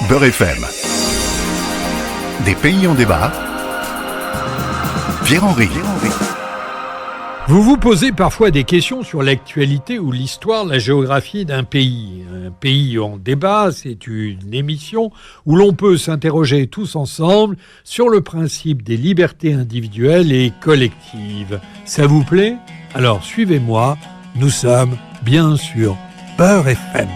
Beurre FM. Des pays en débat. Pierre-Henri. Vous vous posez parfois des questions sur l'actualité ou l'histoire, la géographie d'un pays. Un pays en débat, c'est une émission où l'on peut s'interroger tous ensemble sur le principe des libertés individuelles et collectives. Ça vous plaît ? Alors suivez-moi, nous sommes bien sûr Beurre FM.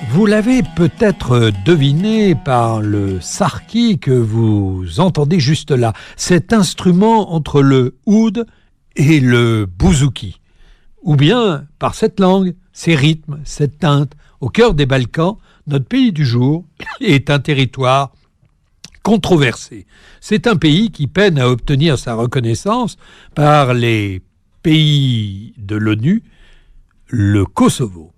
Vous l'avez peut-être deviné par le sarki que vous entendez juste là, cet instrument entre le oud et le bouzouki, ou bien par cette langue, ces rythmes, cette teinte. Au cœur des Balkans, notre pays du jour est un territoire controversé. C'est un pays qui peine à obtenir sa reconnaissance par les pays de l'ONU, le Kosovo.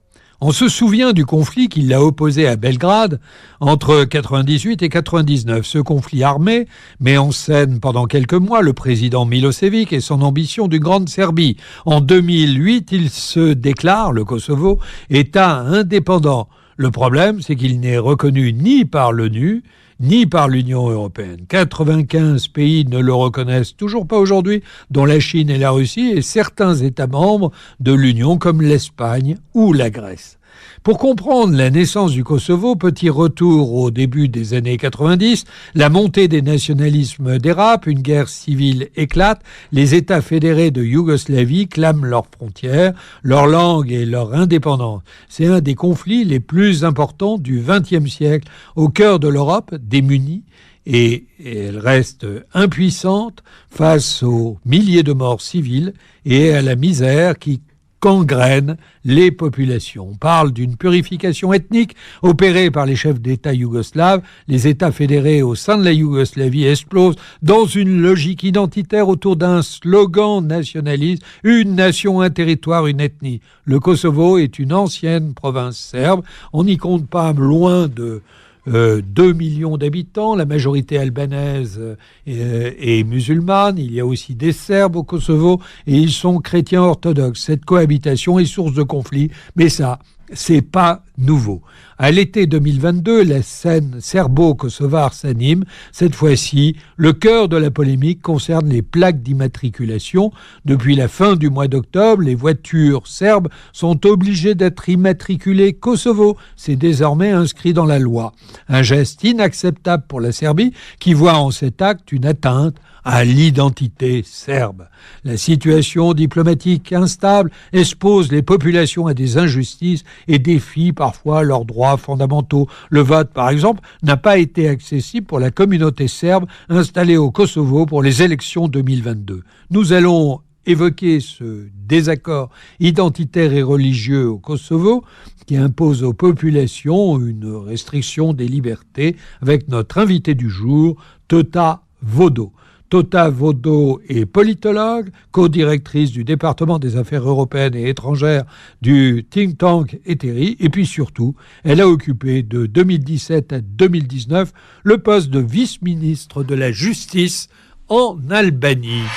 On se souvient du conflit qui l'a opposé à Belgrade entre 98 et 99. Ce conflit armé met en scène pendant quelques mois le président Milosevic et son ambition d'une grande Serbie. En 2008, il se déclare, le Kosovo, État indépendant. Le problème, c'est qu'il n'est reconnu ni par l'ONU, ni par l'Union européenne. 95 pays ne le reconnaissent toujours pas aujourd'hui, dont la Chine et la Russie, et certains États membres de l'Union comme l'Espagne ou la Grèce. Pour comprendre la naissance du Kosovo, petit retour au début des années 90, la montée des nationalismes dérape, une guerre civile éclate, les États fédérés de Yougoslavie clament leurs frontières, leur langue et leur indépendance. C'est un des conflits les plus importants du XXe siècle, au cœur de l'Europe, démunie, et elle reste impuissante face aux milliers de morts civiles et à la misère qui gangrène les populations. On parle d'une purification ethnique opérée par les chefs d'État yougoslaves. Les États fédérés au sein de la Yougoslavie explosent dans une logique identitaire autour d'un slogan nationaliste, une nation, un territoire, une ethnie. Le Kosovo est une ancienne province serbe. On n'y compte pas loin de 2 millions d'habitants, la majorité albanaise est musulmane, il y a aussi des Serbes au Kosovo et ils sont chrétiens orthodoxes. Cette cohabitation est source de conflits, mais ça, c'est pas nouveau. À l'été 2022, la scène serbo-kosovare s'anime. Cette fois-ci, le cœur de la polémique concerne les plaques d'immatriculation. Depuis la fin du mois d'octobre, les voitures serbes sont obligées d'être immatriculées Kosovo. C'est désormais inscrit dans la loi. Un geste inacceptable pour la Serbie qui voit en cet acte une atteinte à l'identité serbe. La situation diplomatique instable expose les populations à des injustices et défie parfois leurs droits fondamentaux. Le vote, par exemple, n'a pas été accessible pour la communauté serbe installée au Kosovo pour les élections 2022. Nous allons évoquer ce désaccord identitaire et religieux au Kosovo qui impose aux populations une restriction des libertés avec notre invité du jour, Tota Vodo. Tota Vodo est politologue, co-directrice du département des affaires européennes et étrangères du think tank ETERI, et puis surtout, elle a occupé de 2017 à 2019 le poste de vice-ministre de la Justice en Albanie.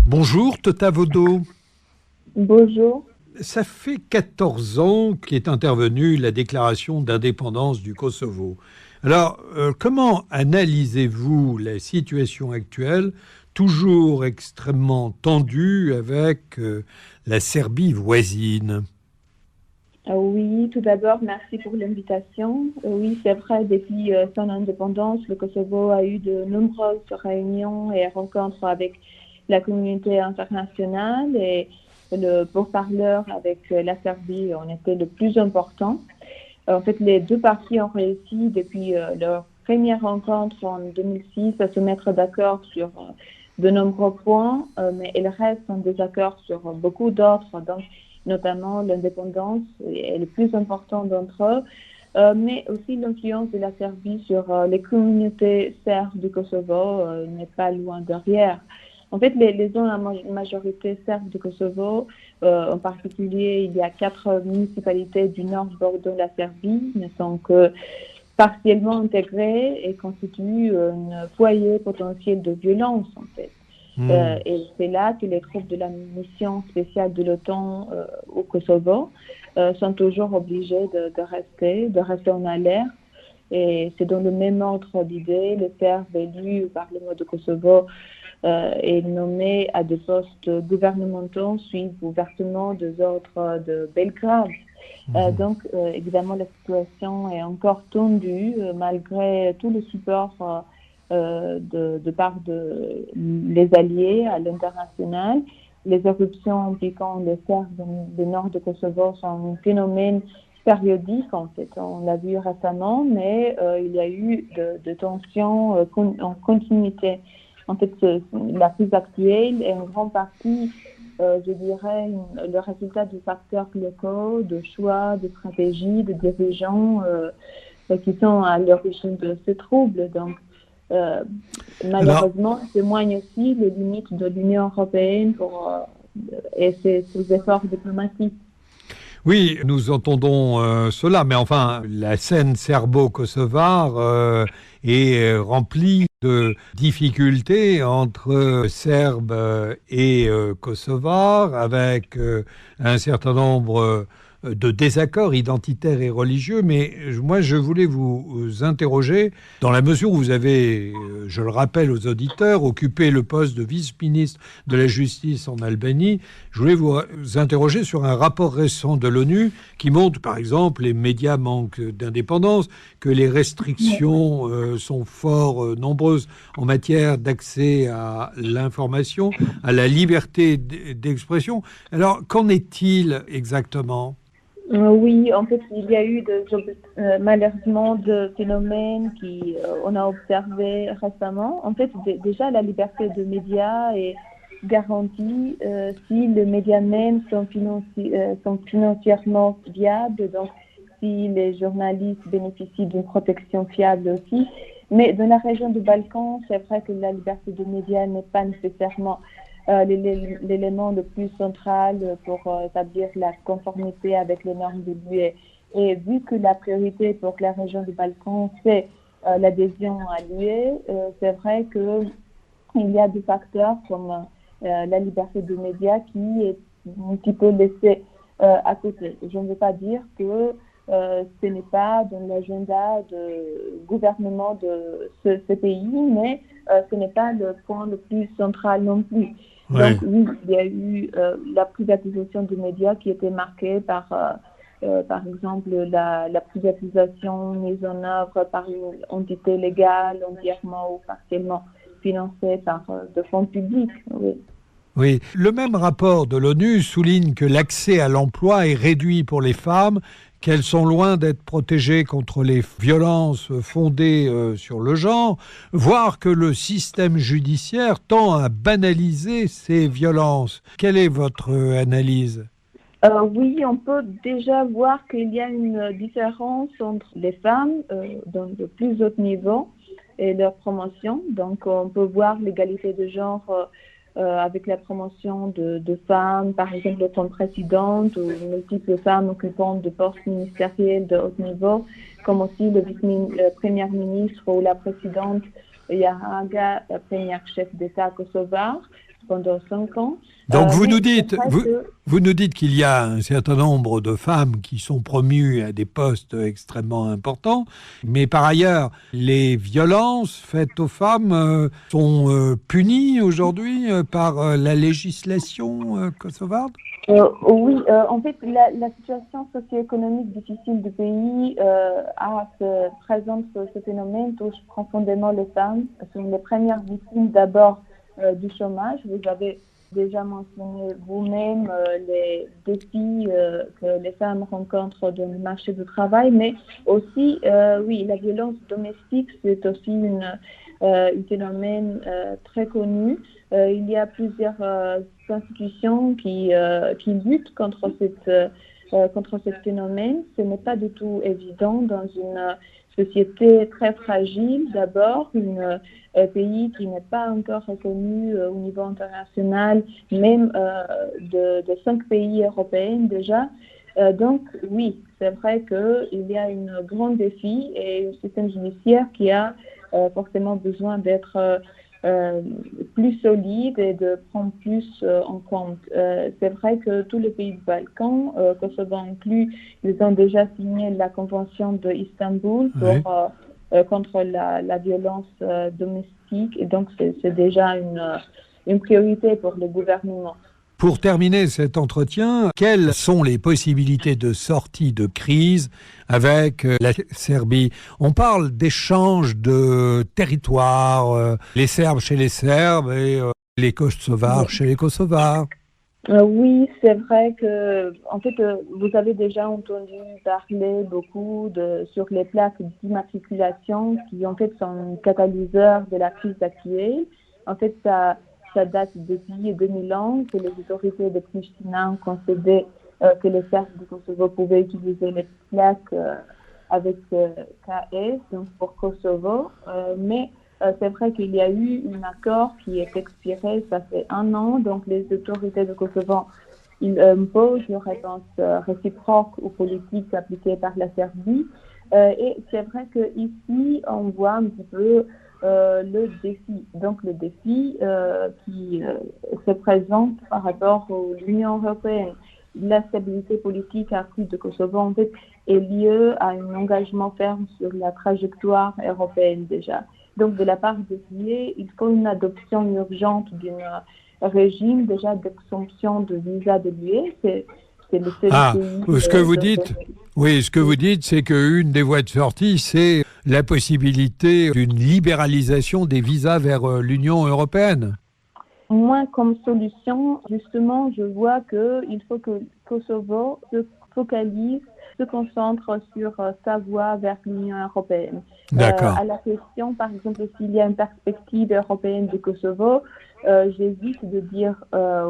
Bonjour Tota Vodo. Bonjour. Ça fait 14 ans qu'est intervenue la déclaration d'indépendance du Kosovo. Alors, comment analysez-vous la situation actuelle, toujours extrêmement tendue avec la Serbie voisine ? Oui, tout d'abord, merci pour l'invitation. Oui, c'est vrai, depuis son indépendance, le Kosovo a eu de nombreuses réunions et rencontres avec la communauté internationale et le pourparleur avec la Serbie en était le plus important. En fait, les deux parties ont réussi depuis leur première rencontre en 2006 à se mettre d'accord sur de nombreux points, mais il reste en désaccord sur beaucoup d'autres, donc notamment l'indépendance est le plus important d'entre eux, mais aussi l'influence de la Serbie sur les communautés serbes du Kosovo n'est pas loin derrière. En fait, les zones à majorité serbe du Kosovo, en particulier, il y a 4 municipalités du nord bordant la Serbie, ne sont que partiellement intégrés et constituent un foyer potentiel de violence, en fait. Et c'est là que les troupes de la mission spéciale de l'OTAN au Kosovo sont toujours obligées de rester en alerte. Et c'est dans le même ordre d'idées, les Serbes élus au Parlement de Kosovo et nommés à des postes gouvernementaux suivent ouvertement des ordres de Belgrade. Donc, évidemment, la situation est encore tendue malgré tout le support de part les alliés à l'international. Les éruptions impliquant les Serbes du nord de Kosovo sont un phénomène périodique, en fait. On l'a vu récemment, mais il y a eu de tensions en continuité. En fait, la crise actuelle est en grande partie, je dirais, le résultat de facteurs locaux, de choix, de stratégies, de dirigeants qui sont à l'origine de ces troubles. Donc, malheureusement, témoigne aussi les limites de l'Union européenne et ses efforts diplomatiques. Oui, nous entendons cela, mais enfin, la scène serbo-kosovare est remplie de difficultés entre Serbes et Kosovars, avec un certain nombre de désaccords identitaires et religieux, mais moi je voulais vous interroger, dans la mesure où vous avez, je le rappelle aux auditeurs, occupé le poste de vice-ministre de la Justice en Albanie, je voulais vous interroger sur un rapport récent de l'ONU qui montre, par exemple, les médias manquent d'indépendance, que les restrictions sont fort nombreuses en matière d'accès à l'information, à la liberté d'expression. Alors, qu'en est-il exactement ? Oui, en fait, il y a eu malheureusement de phénomènes on a observé récemment. En fait, déjà, la liberté de médias est garantie si les médias même sont financièrement viables, donc si les journalistes bénéficient d'une protection fiable aussi. Mais dans la région du Balkan, c'est vrai que la liberté de médias n'est pas nécessairement l'élément le plus central pour établir la conformité avec les normes de l'UE. Et vu que la priorité pour la région du Balkan, c'est l'adhésion à l'UE, c'est vrai qu'il y a des facteurs comme la liberté de médias qui est un petit peu laissée à côté. Je ne veux pas dire que ce n'est pas dans l'agenda de gouvernement de ce pays, mais ce n'est pas le point le plus central non plus. Ouais. Donc oui, il y a eu la privatisation des médias qui était marquée par exemple la privatisation mise en œuvre par une entité légale, entièrement ou partiellement financée par de fonds publics. Oui. Oui, le même rapport de l'ONU souligne que l'accès à l'emploi est réduit pour les femmes, qu'elles sont loin d'être protégées contre les violences fondées sur le genre, voire que le système judiciaire tend à banaliser ces violences. Quelle est votre analyse ? Oui, on peut déjà voir qu'il y a une différence entre les femmes dans de plus haut niveau et leur promotion. Donc, on peut voir l'égalité de genre avec la promotion de femmes, par exemple comme présidente ou multiples femmes occupant de postes ministériels de haut niveau, comme aussi le vice-premier ministre ou la présidente Yahaga, la première chef d'État kosovare pendant 5 ans. Donc vous nous dites qu'il y a un certain nombre de femmes qui sont promues à des postes extrêmement importants, mais par ailleurs, les violences faites aux femmes sont punies aujourd'hui par la législation kosovarde ? Oui, en fait, la situation socio-économique difficile du pays présente ce phénomène, touche profondément les femmes. Ce sont les premières victimes d'abord du chômage. Vous avez déjà mentionné vous-même les défis que les femmes rencontrent dans le marché du travail, mais aussi, oui, la violence domestique, c'est aussi un phénomène très connu. Il y a plusieurs institutions qui luttent contre ce phénomène. Ce n'est pas du tout évident dans une société très fragile. D'abord, un pays qui n'est pas encore reconnu au niveau international, même de 5 pays européens déjà. Donc, oui, c'est vrai qu'il y a un grand défi et un système judiciaire qui a forcément besoin d'être plus solide et de prendre plus en compte. C'est vrai que tous les pays du Balkan, Kosovo inclus, ils ont déjà signé la Convention de Istanbul contre la violence domestique et donc c'est déjà une priorité pour le gouvernement. Pour terminer cet entretien, quelles sont les possibilités de sortie de crise avec la Serbie? On parle d'échange de territoires, les Serbes chez les Serbes et les Kosovars chez les Kosovars. Oui, c'est vrai que, en fait, vous avez déjà entendu parler beaucoup sur les plaques d'immatriculation qui, en fait, sont catalyseurs de la crise actuelle. En fait, ça date depuis 2000 ans que les autorités de Pristina ont concédé que les Serbes du Kosovo pouvaient utiliser les plaques avec KS, donc pour Kosovo. Mais c'est vrai qu'il y a eu un accord qui est expiré, ça fait 1 an, donc les autorités de Kosovo ils imposent une réponse réciproque aux politiques appliquées par la Serbie. Et c'est vrai qu'ici, on voit un petit peu le défi. Donc le défi qui se présente par rapport à l'Union européenne. La stabilité politique accrue de Kosovo en fait est liée à un engagement ferme sur la trajectoire européenne déjà. Donc de la part des pays, il faut une adoption urgente d'un régime déjà d'exemption de visa de l'UE. C'est le seul pays. Ce que vous dites, oui, ce que vous dites, c'est qu'une des voies de sortie, c'est la possibilité d'une libéralisation des visas vers l'Union européenne. Moi, comme solution, justement, je vois qu'il faut que Kosovo se focalise, se concentre sur sa voie vers l'Union européenne. D'accord. À la question, par exemple, s'il y a une perspective européenne du Kosovo, j'hésite de dire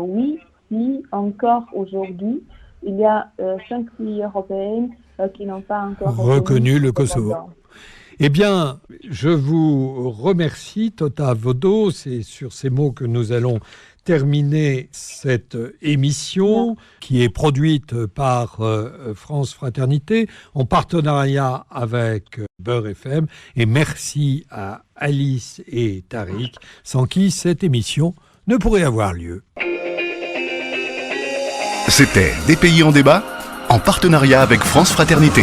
oui, si encore aujourd'hui, il y a 5 pays européens qui n'ont pas encore reconnu le Kosovo. Eh bien, je vous remercie, Tota Vodo. C'est sur ces mots que nous allons terminer cette émission qui est produite par France Fraternité en partenariat avec Beurre FM. Et merci à Alice et Tariq, sans qui cette émission ne pourrait avoir lieu. C'était Des pays en débat, en partenariat avec France Fraternité.